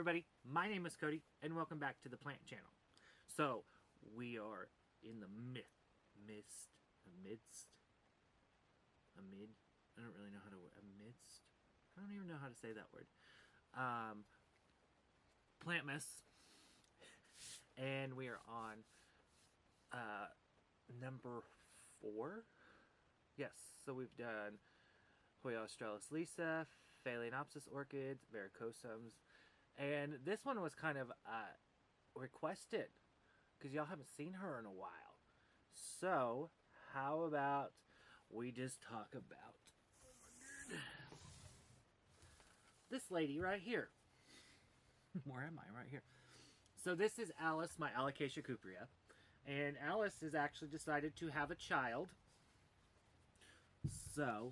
everybody, my name is Cody, and welcome back to the Plant Channel. So, we are in the amid, I don't really know how to, amidst, I don't even know how to say that word, Plantmas, and we are on, number 4, yes, so we've done Hoya australis lisa, Phalaenopsis orchids, varicosums, and this one was kind of requested because y'all haven't seen her in a while. So, how about we just talk about this lady right here? Where am I? Right here. So this is Alice, my Alocasia Cuprea, and Alice has actually decided to have a child. So,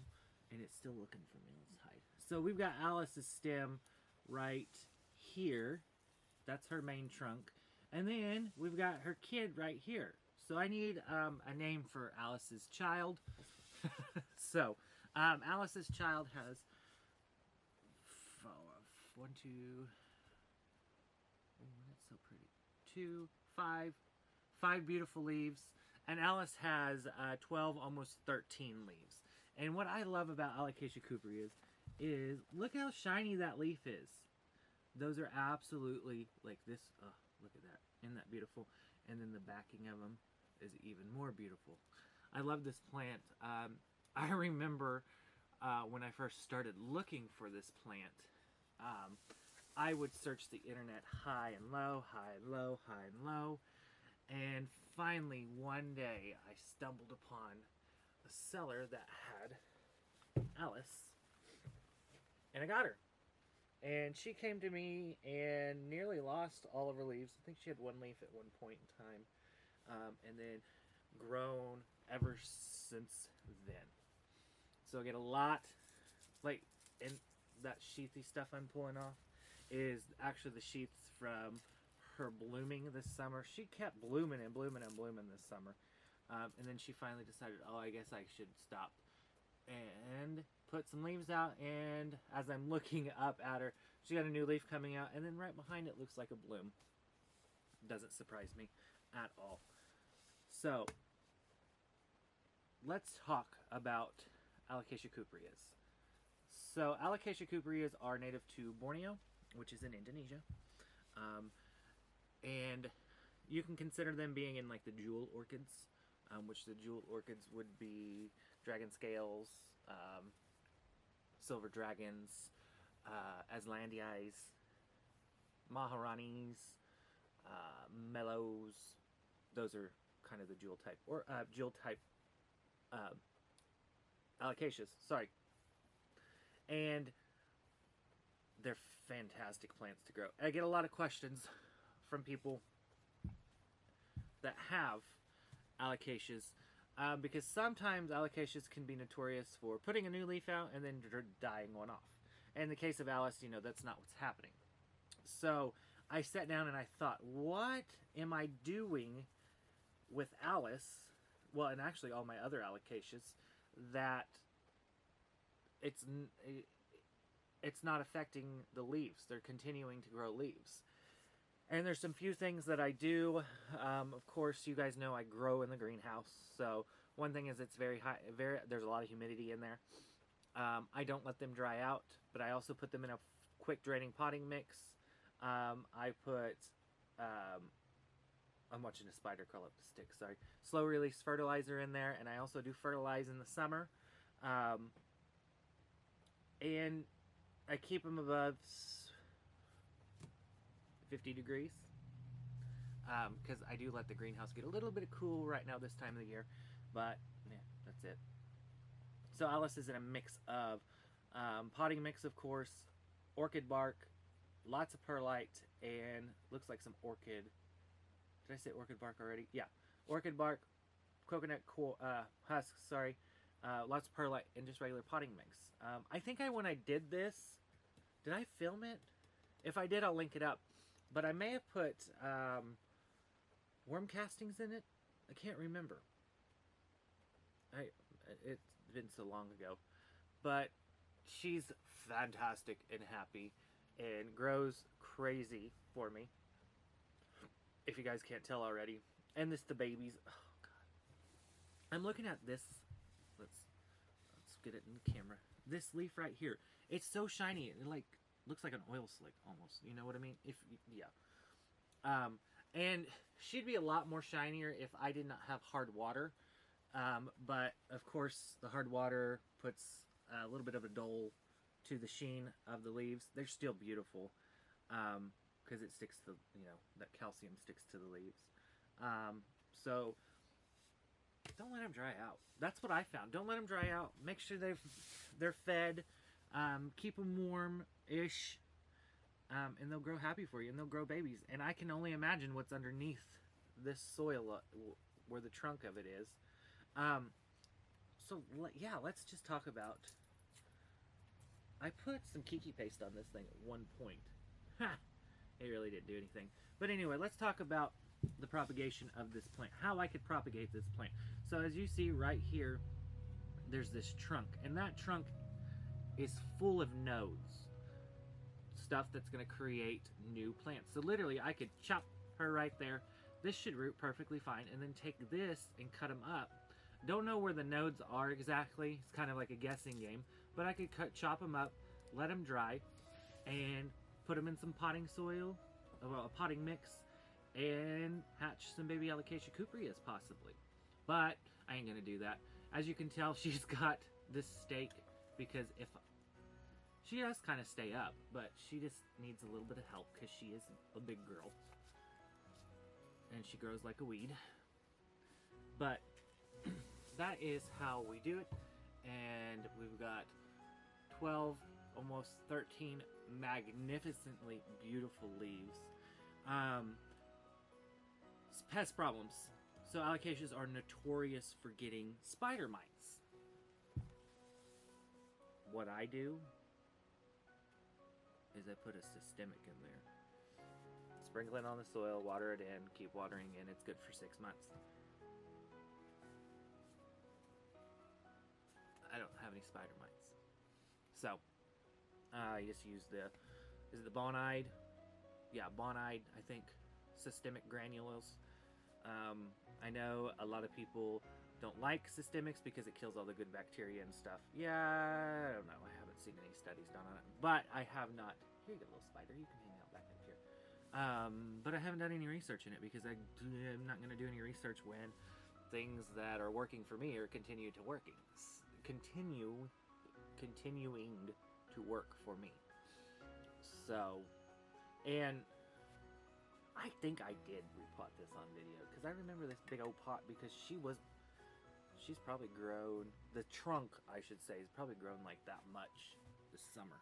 and it's still looking for me. Let's hide. So we've got Alice's stem right here. That's her main trunk. And then we've got her kid right here. So I need a name for Alice's child. So, Alice's child has 1, 2... Oh, that's so pretty. 5 beautiful leaves. And Alice has 12, almost 13 leaves. And what I love about Alocasia Cuprea is look how shiny that leaf is. Those are absolutely like this. Oh, look at that. Isn't that beautiful? And then the backing of them is even more beautiful. I love this plant. I remember when I first started looking for this plant, I would search the internet high and low, high and low, high and low. And finally, one day, I stumbled upon a seller that had Alice. And I got her. And she came to me and nearly lost all of her leaves. I think she had one leaf at one point in time. And then grown ever since then. So I get a lot, like, and that sheathy stuff I'm pulling off is actually the sheaths from her blooming this summer. She kept blooming and blooming and blooming this summer. And then she finally decided, oh, I guess I should stop. And put some leaves out, and as I'm looking up at her, she got a new leaf coming out, and then right behind it looks like a bloom. Doesn't surprise me at all. So, let's talk about Alocasia Cupreas. So, Alocasia Cupreas are native to Borneo, which is in Indonesia. And you can consider them being in like the jewel orchids, which the jewel orchids would be dragon scales, silver dragons, Aslandiais, Maharanis, Mellows. Those are kind of the jewel type, or jewel type Alocasias. Sorry. And they're fantastic plants to grow. I get a lot of questions from people that have Alocasias, because sometimes Alocasias can be notorious for putting a new leaf out and then dying one off. And in the case of Alice, you know, that's not what's happening. So I sat down and I thought, what am I doing with Alice, well, and actually all my other Alocasias, that it's not affecting the leaves. They're continuing to grow leaves. And there's some few things that I do. Of course, you guys know I grow in the greenhouse. So one thing is it's very high. There's a lot of humidity in there. I don't let them dry out, but I also put them in a quick draining potting mix. I put, I'm watching a spider crawl up the stick. Sorry, slow release fertilizer in there, and I also do fertilize in the summer. And I keep them above 50 degrees, because I do let the greenhouse get a little bit cool right now this time of the year, but yeah, that's it. So Alice is in a mix of potting mix, of course, orchid bark, lots of perlite, and looks like some orchid. Did I say orchid bark already? Yeah, orchid bark, coconut husk, sorry, lots of perlite, and just regular potting mix. I think when I did this, did I film it? If I did, I'll link it up. But I may have put worm castings in it. I can't remember. It's been so long ago. But she's fantastic and happy and grows crazy for me, if you guys can't tell already. And the babies. Oh god, I'm looking at this. Let's get it in the camera. This leaf right here, it's so shiny. It like looks like an oil slick almost. You know what I mean? Yeah. And she'd be a lot more shinier if I did not have hard water. But of course, the hard water puts a little bit of a dull to the sheen of the leaves. They're still beautiful, because it sticks to, that calcium sticks to the leaves. So don't let them dry out. That's what I found. Don't let them dry out. Make sure they're fed. Keep them warm-ish. And they'll grow happy for you, and they'll grow babies. And I can only imagine what's underneath this soil, where the trunk of it is. So yeah, let's just talk about. I put some kiki paste on this thing at one point. Ha! It really didn't do anything. But anyway, let's talk about the propagation of this plant. How I could propagate this plant. So as you see right here, there's this trunk, and that trunk is full of nodes. Stuff that's going to create new plants. So literally, I could chop her right there. This should root perfectly fine, and then take this and cut them up. Don't know where the nodes are exactly. It's kind of like a guessing game. But I could chop them up, let them dry, and put them in some potting soil, well, a potting mix, and hatch some baby Alocasia Cupreas possibly. But I ain't gonna do that. As you can tell, she's got this stake because if she does kind of stay up, but she just needs a little bit of help because she is a big girl and she grows like a weed. But that is how we do it, and we've got 12, almost 13 magnificently beautiful leaves. Pest problems. So alocasias are notorious for getting spider mites. What I do is I put a systemic in there. Sprinkle it on the soil, water it in, keep watering in. It's good for 6 months. I don't have any spider mites. So, I just use is it the bonide? Yeah, bonide, I think. Systemic granules. I know a lot of people don't like systemics because it kills all the good bacteria and stuff. Yeah, I don't know. I haven't seen any studies done on it. But I have not. Here you go, little spider. You can hang out back up here. But I haven't done any research in it because I'm not going to do any research when things that are working for me are continuing to work for me. So, and I think I did repot this on video because I remember this big old pot because she's probably grown, the trunk I should say is probably grown like that much this summer.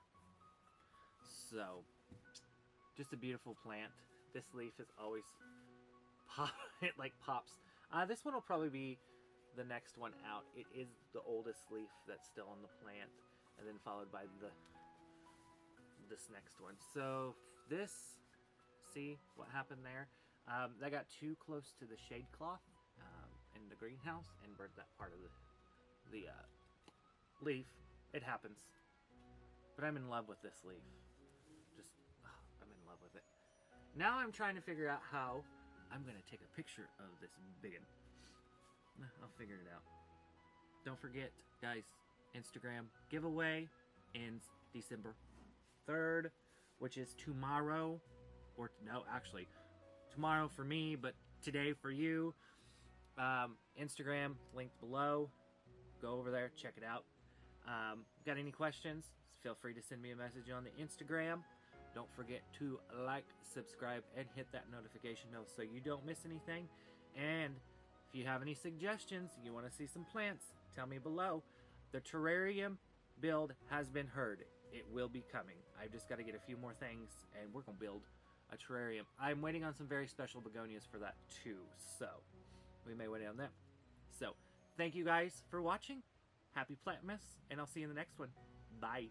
So, just a beautiful plant. This leaf is always it like pops. This one will probably be the next one out. It is the oldest leaf that's still on the plant, and then followed by this next one. So this, see what happened there? That got too close to the shade cloth in the greenhouse and burnt that part of the leaf. It happens. But I'm in love with this leaf. I'm in love with it. Now I'm trying to figure out how I'm going to take a picture of this biggin. I'll figure it out. Don't forget, guys, Instagram giveaway ends December 3rd, which is tomorrow. Or, no, actually, tomorrow for me, but today for you. Instagram, linked below. Go over there, check it out. Got any questions? Feel free to send me a message on the Instagram. Don't forget to like, subscribe, and hit that notification bell so you don't miss anything. And if you have any suggestions, you want to see some plants, tell me below. The terrarium build has been heard. It will be coming. I've just got to get a few more things, and we're going to build a terrarium. I'm waiting on some very special begonias for that too, so we may wait on them. So, thank you guys for watching. Happy Plantmas, and I'll see you in the next one. Bye.